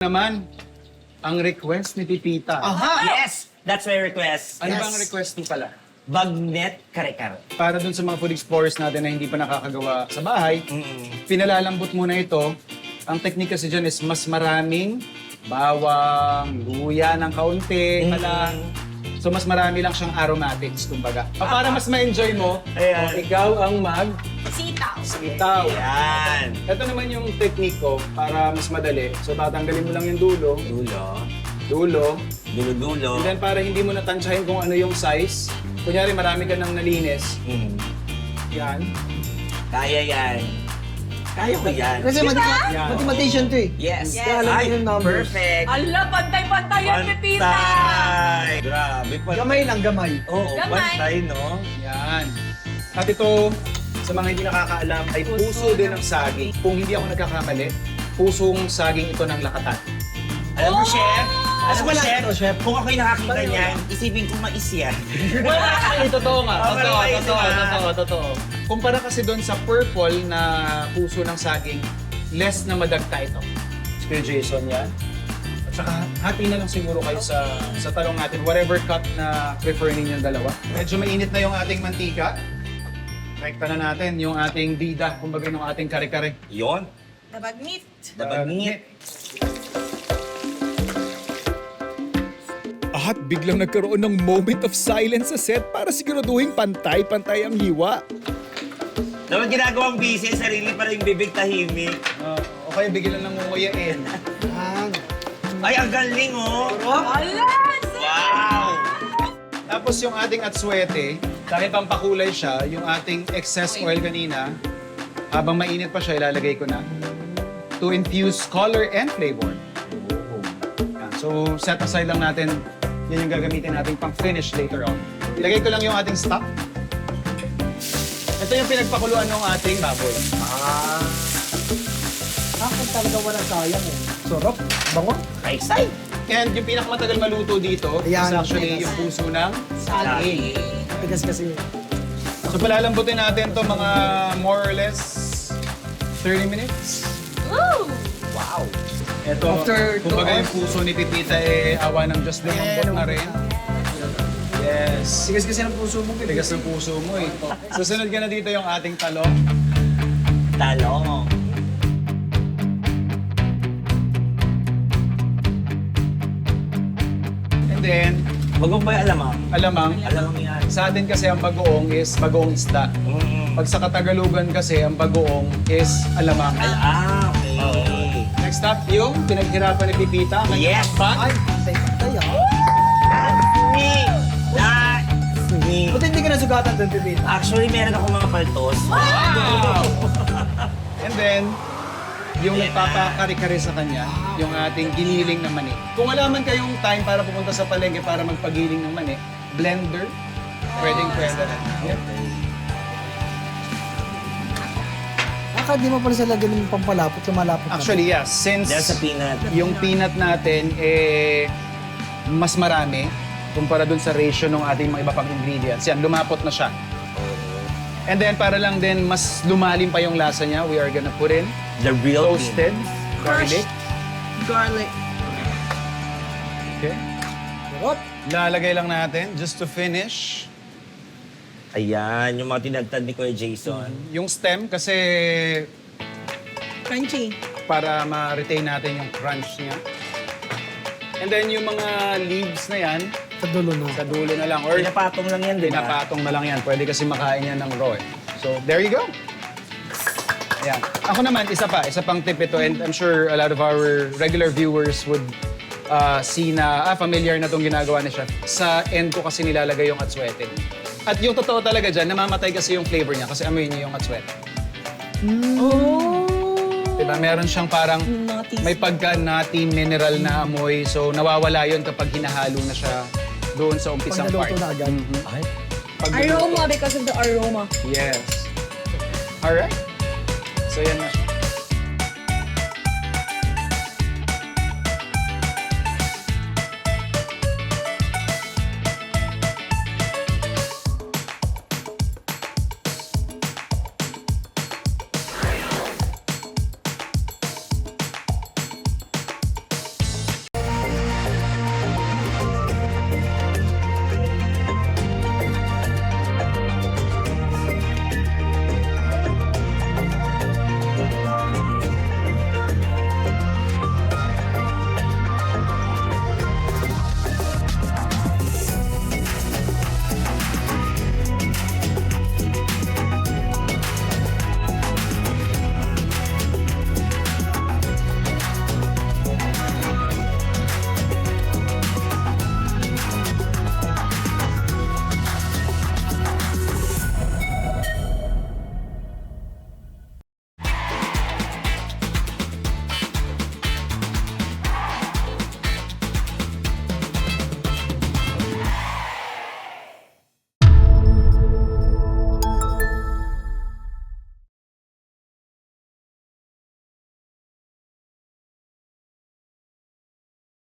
Naman, ang request ni Pipita. Aha! Yes! That's my request. Ano Yes. ba ang request mo pala? Bagnet kare-kare. Para dun sa mga food explorers natin na hindi pa nakakagawa sa bahay, pinalalambot muna ito. Ang technique kasi dyan is mas maraming bawang, luya ng kaunti, pala. So mas marami lang siyang aromatics, kumbaga. Para mas ma-enjoy mo, Ayan. ikaw ang Sitaw. mag-sitaw. Yan. Ito naman yung technique ko para mas madali. So tatanggalin mo lang yung dulo, Dulo. dulo, Dulo-dulo. and then para hindi mo natansyahin kung ano yung size, kunyari marami ka nang nalinis, yan. Kaya yan. Kaya ko yan. Kasi Yan. mathematician to eh. Yes. Yes. Kaya alam Ay, mo yung numbers. perfect. Ala, pantay-pantay yan, Pipita! Pantay. Grabe pa. Gamay lang, gamay. Oo, Gamay. pantay, no? Yan. At ito, sa mga hindi nakakaalam, ay puso din ng saging. Kung hindi ako nagkakamali, pusong saging ito ng lakatan. Alam mo, chef? Alam mo, Wala chef? ito, chef. Kung ako'y nakakita niyan, isipin ko mais yan. Ay, totoo nga. Oh, Totoo, pero totoo, totoo. Kumpara kasi doon sa purple na puso ng saging, less na madagta ito. Kuya Jason, yan. At saka, hati na lang siguro kayo sa talong natin. Whatever cut na prefer ninyong dalawa. Medyo mainit na yung ating mantika. Rekta na natin yung ating bida, kumbaga yung ating kare-kare. Yon. Nabagnit. Dabagngit. At biglang nagkaroon ng moment of silence sa set para siguraduhin pantay-pantay ang hiwa. Dapat ginagawang busy, sarili para yung bibig tahimik. O kaya bigyan lang ng nguyain. Ay, ang galing, oh! Ala! Wow! Tapos yung ating atsuete, dahil pampakulay siya, yung ating excess oil kanina, habang mainit pa siya, ilalagay ko na to infuse color and flavor. Yan. So, set aside lang natin, yan yung gagamitin natin pang finish later on. Ilagay ko lang yung ating stock. Ito yung pinagpakuluan ng ating baboy. Ako talaga walang sayang eh. Sarap, bango. Excited! And yung pinakamatagal maluto dito Ayan. is actually yung puso ng saging. Tigas kasi. So, palalambutin natin to mga more or less 30 minutes. Woo! Wow! Ito, After 2 kumbaga yung hours. puso ni Pipita awa ng Diyos lumambot na rin. Yes. Tigas kasi ng puso mo. Tigas ng puso mo eh. Susunod ka na dito yung ating talong. Talong. And then, Bagong ba yung alamang? alamang, Alamang yan. sa atin kasi ang bagoong is bagoong isda. Pag sa Katagalugan kasi, ang bagoong is alamang. Okay. Next up, yung pinaghirapan ni Pipita. ang kanyang Yes. pan. Ay, pantay-pantay ah. Me! That's me! Buti hindi ka nasugatan doon, Pipita. Actually, meron akong mga paltos. Wow! And then, yung Ayan nagpapakari-kari sa kanya, yung ating giniling na mani. Kung wala man kayong time para pumunta sa palengke para magpagiling ng mani, blender, pwedeng-pwede na. Yep. Di mo pala sila ganun pampalapot, lumalapot na. Actually, yes. Since Dahil sa peanut. yung peanut natin, mas marami kumpara dun sa ratio ng ating mga iba pang ingredients. Yan, lumapot na siya. And then, para lang din mas lumalim pa yung lasa niya, we are gonna put in The real toasted garlic. Garlic. Okay. Sarap. Lalagay lang natin just to finish. Ayan, yung mga tinagtad ni Kuya Jason. Yung stem kasi Crunchy. para ma-retain natin yung crunch niya. And then yung mga leaves na yan, Sa dulo na. sa dulo na lang. Or Pinapatong lang yan, di ba? pinapatong na lang yan. Pwede kasi makain yan ng raw. So, there you go. Ayan. Ako naman, isa pang tip ito. And I'm sure a lot of our regular viewers would see na, familiar na itong ginagawa ni Chef. Sa end ko kasi nilalagay yung atsuete. At yung totoo talaga dyan, namamatay kasi yung flavor niya kasi amoy niya yung atsuete. Oh! Diba? Meron siyang parang may pagka-nutty mineral na amoy. So, nawawala yun kapag hinahalo na siya doon sa Pag umpisang part. naluto na agad. Ay, Pag Aroma because of the aroma. Yes. Alright. So, yan na siya.